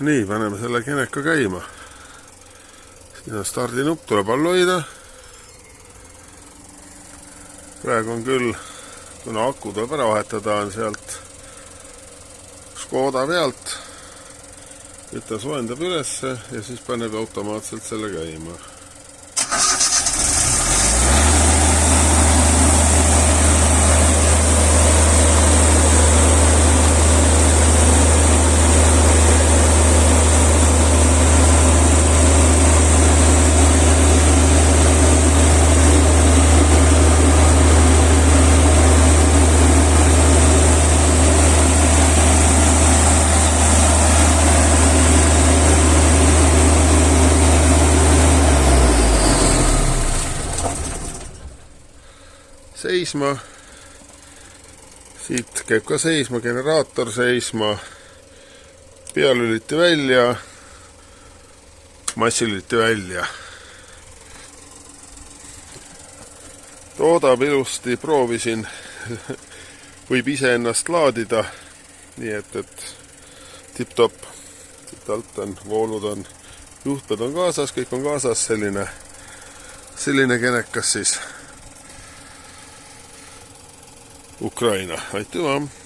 Nii, paneme selle keneka käima. Siin on stardinupp, tuleb all hoida. Praegu on küll, kuna aku tuleb ära vahetada, on sealt Škoda pealt. Nüüd ta soojendab ülesse ja siis paneb automaatselt selle käima. Seisma, siit käib ka seisma, generaator seisma, pealüliti välja, massilüliti välja. Toodab ilusti, proovisin, võib ise ennast laadida, nii et tipp-topp, siit alt on, voolud on, juhtmed on kaasas, kõik on kaasas, selline kenekas siis. Ukraina, aitüma!